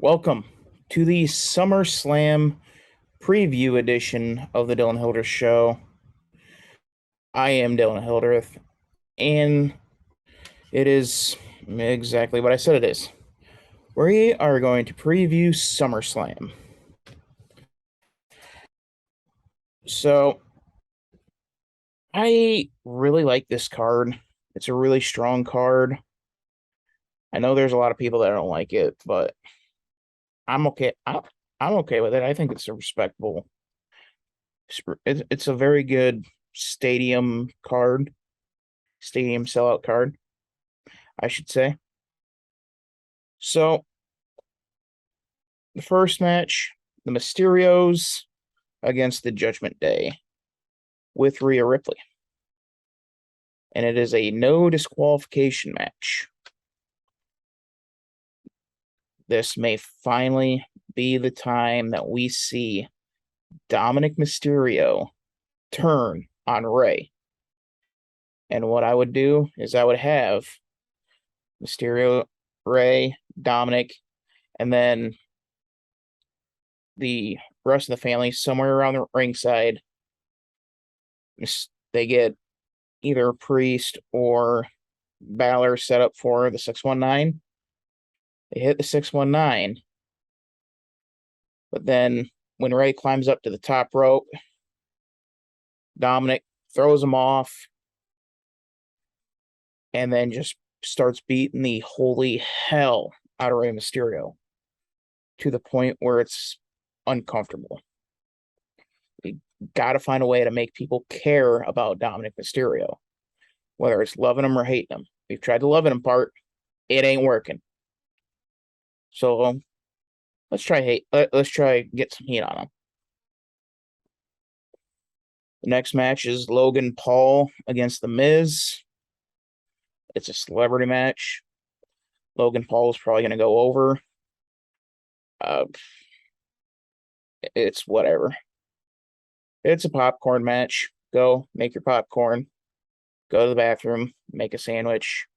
Welcome to the Summerslam preview edition of the Dylan Hildreth Show. I am Dylan Hildreth, and it is exactly what I said it is. We are going to preview SummerSlam. So, I really like this card. It's a really strong card. I know there's a lot of people that don't like it, but I'm okay. I'm okay with it. I think it's a respectable. It's a very good stadium card, stadium sellout card, I should say. So, the first match, the Mysterios against the Judgment Day with Rhea Ripley. And it is a no disqualification match. This may finally be the time that we see Dominic Mysterio turn on Rey. And what I would do is I would have Mysterio, Rey, Dominic, and then the rest of the family somewhere around the ringside. They get either Priest or Balor set up for the 619. They hit the 619. But then when Rey climbs up to the top rope, Dominic throws him off and then just starts beating the holy hell out of Rey Mysterio to the point where it's uncomfortable. We got to find a way to make people care about Dominic Mysterio, whether it's loving him or hating him. We've tried the loving him part, it ain't working. So let's try hate. Let's try get some heat on him. The next match is Logan Paul against The Miz. It's a celebrity match. Logan Paul is probably going to go over. It's whatever. It's a popcorn match. Go make your popcorn. Go to the bathroom. Make a sandwich.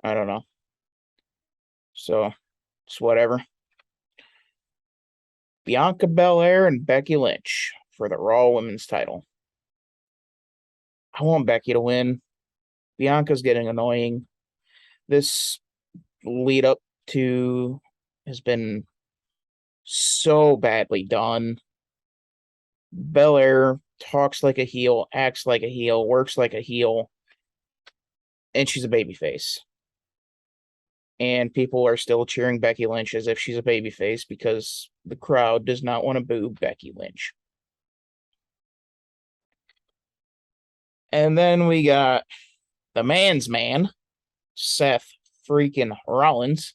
I don't know. So it's whatever. Bianca Belair and Becky Lynch for the Raw Women's title. I want Becky to win. Bianca's getting annoying. This lead up to has been so badly done. Belair talks like a heel, acts like a heel, works like a heel, and she's a babyface. And people are still cheering Becky Lynch as if she's a babyface because the crowd does not want to boo Becky Lynch. And then we got the man's man, Seth freaking Rollins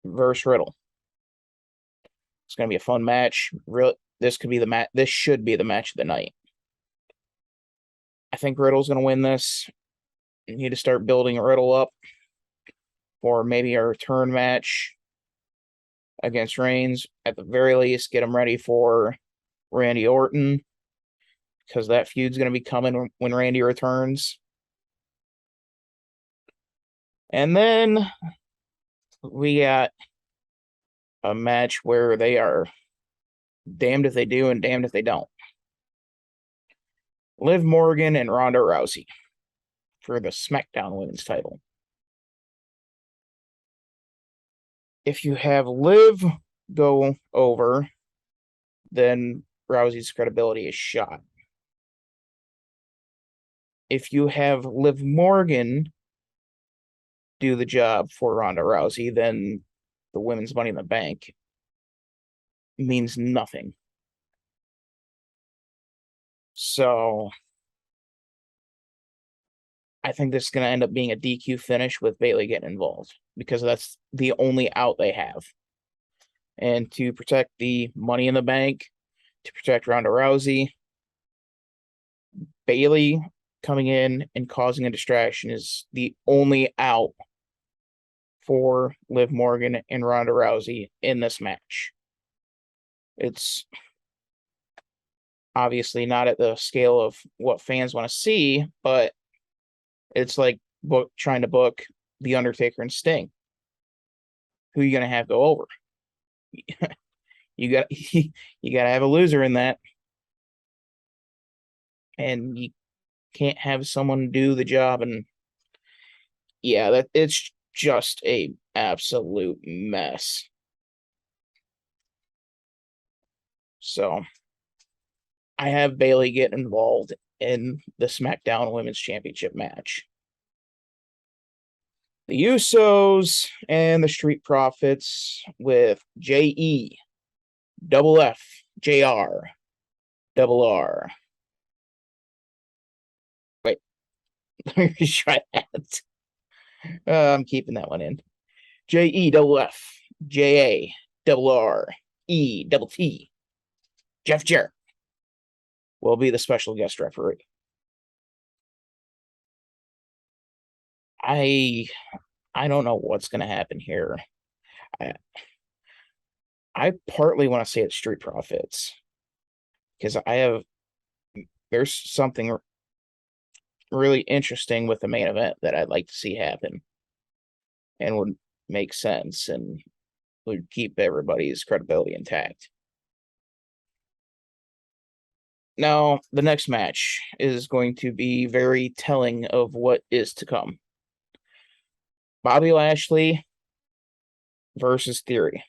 versus Riddle. It's going to be a fun match. This could be the match. This should be the match of the night. I think Riddle's going to win this. You need to start building Riddle up for maybe a return match against Reigns. At the very least, get him ready for Randy Orton because that feud's going to be coming when Randy returns. And then we got a match where they are damned if they do and damned if they don't. Liv Morgan and Ronda Rousey for the SmackDown Women's title. If you have Liv go over, then Rousey's credibility is shot. If you have Liv Morgan do the job for Ronda Rousey, then the women's Money in the Bank means nothing. So I think this is going to end up being a DQ finish with Bayley getting involved because that's the only out they have. And to protect the Money in the Bank, to protect Ronda Rousey, Bayley coming in and causing a distraction is the only out for Liv Morgan and Ronda Rousey in this match. It's obviously not at the scale of what fans want to see, but it's like trying to book The Undertaker and Sting. who are you gonna have go over? You got you got to have a loser in that, and you can't have someone do the job. And yeah, that it's just a absolute mess. So I have Bayley get involved in the SmackDown Women's Championship match. The Usos and the Street Profits with JE, double F, JR, double R. Wait, let me retry that. I'm keeping that one in. JE, double F, JA, double R, E, double T. Jeff Jarrett will be the special guest referee. I don't know what's going to happen here. I partly want to say it's Street Profits because there's something really interesting with the main event that I'd like to see happen and would make sense and would keep everybody's credibility intact. Now, the next match is going to be very telling of what is to come. Bobby Lashley versus Theory.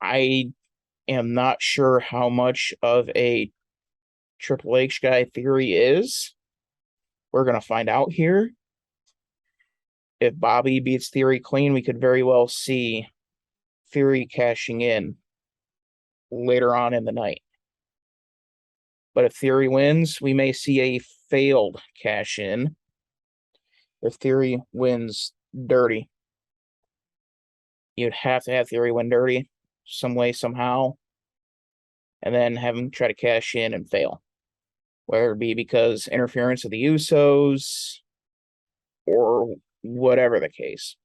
I am not sure how much of a Triple H guy Theory is. We're going to find out here. If Bobby beats Theory clean, we could very well see Theory cashing in later on in the night. But if Theory wins, we may see a failed cash in. If Theory wins dirty, you'd have to have Theory win dirty some way, somehow, and then have him try to cash in and fail. Whether it be because interference of the Usos or whatever the case.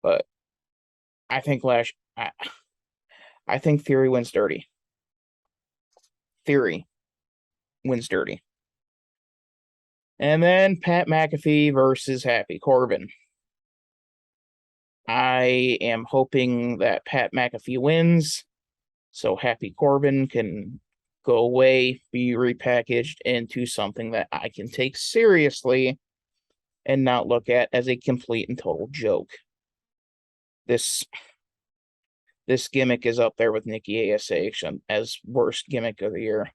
But I think I think Theory wins dirty. Theory wins dirty. And then Pat McAfee versus Happy Corbin. I am hoping that Pat McAfee wins, so Happy Corbin can go away, be repackaged into something that I can take seriously and not look at as a complete and total joke. This gimmick is up there with Nikki ASH as worst gimmick of the year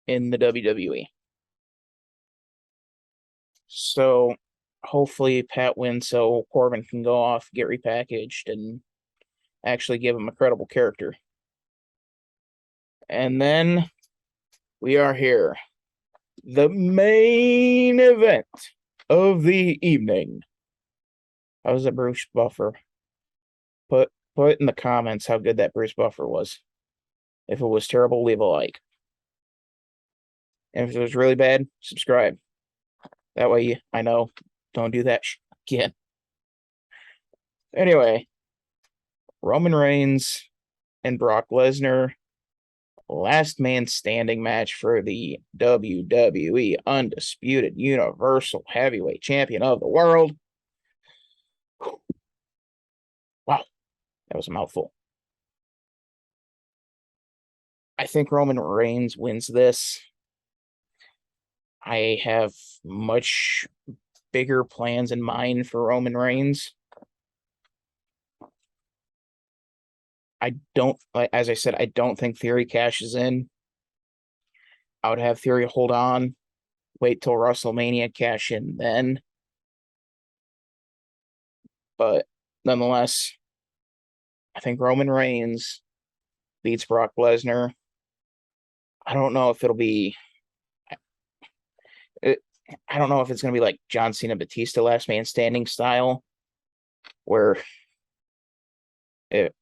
in the WWE. So hopefully Pat wins so Corbin can go off, get repackaged, and actually give him a credible character. And then we are here. The main event of the evening. How was that Bruce Buffer? Put in the comments how good that Bruce Buffer was. If it was terrible, leave a like. And if it was really bad, subscribe. That way I know. Don't do that again. Anyway, Roman Reigns and Brock Lesnar. Last man standing match for the WWE Undisputed Universal Heavyweight Champion of the world. Wow, that was a mouthful. I think Roman Reigns wins this. I have much bigger plans in mind for Roman Reigns. As I said, I don't think Theory cashes in. I would have Theory hold on, wait till WrestleMania, cash in then. But nonetheless, I think Roman Reigns beats Brock Lesnar. I don't know if it'll be. I don't know if it's going to be like John Cena Batista last man standing style, where,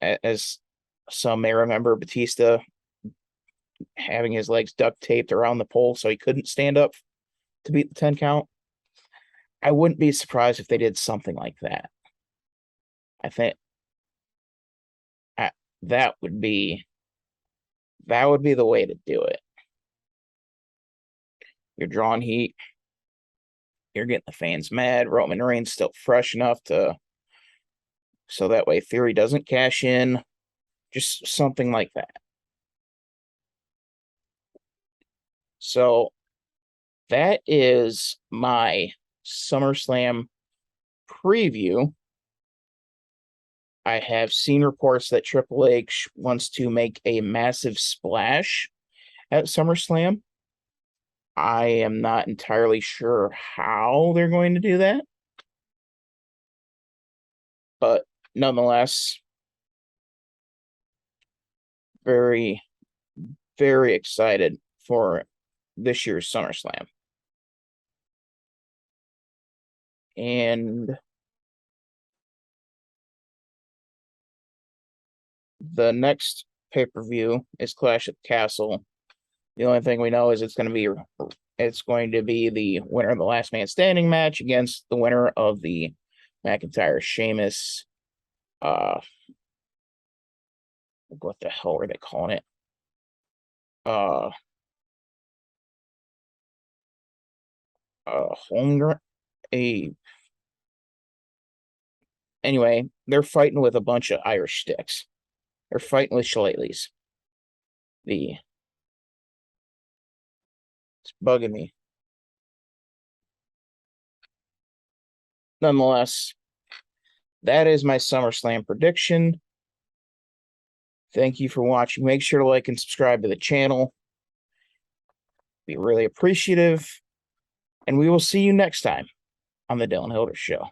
as some may remember, Batista having his legs duct taped around the pole so he couldn't stand up to beat the 10 count. I wouldn't be surprised if they did something like that. I think that would be the way to do it. You're drawing heat. You're getting the fans mad. Roman Reigns still fresh enough to, so that way Theory doesn't cash in. Just something like that. So that is my SummerSlam preview. I have seen reports that Triple H wants to make a massive splash at SummerSlam. I am not entirely sure how they're going to do that. But nonetheless, very, very excited for this year's SummerSlam. And the next pay-per-view is Clash at the Castle. The only thing we know is it's going to be the winner of the Last Man Standing match against the winner of the McIntyre Sheamus. What the hell are they calling it? Home Anyway, they're fighting with a bunch of Irish sticks. They're fighting with shillelaghs. It's bugging me. Nonetheless, that is my SummerSlam prediction. Thank you for watching. Make sure to like and subscribe to the channel. Be really appreciative. And we will see you next time on The Dylan Hilder Show.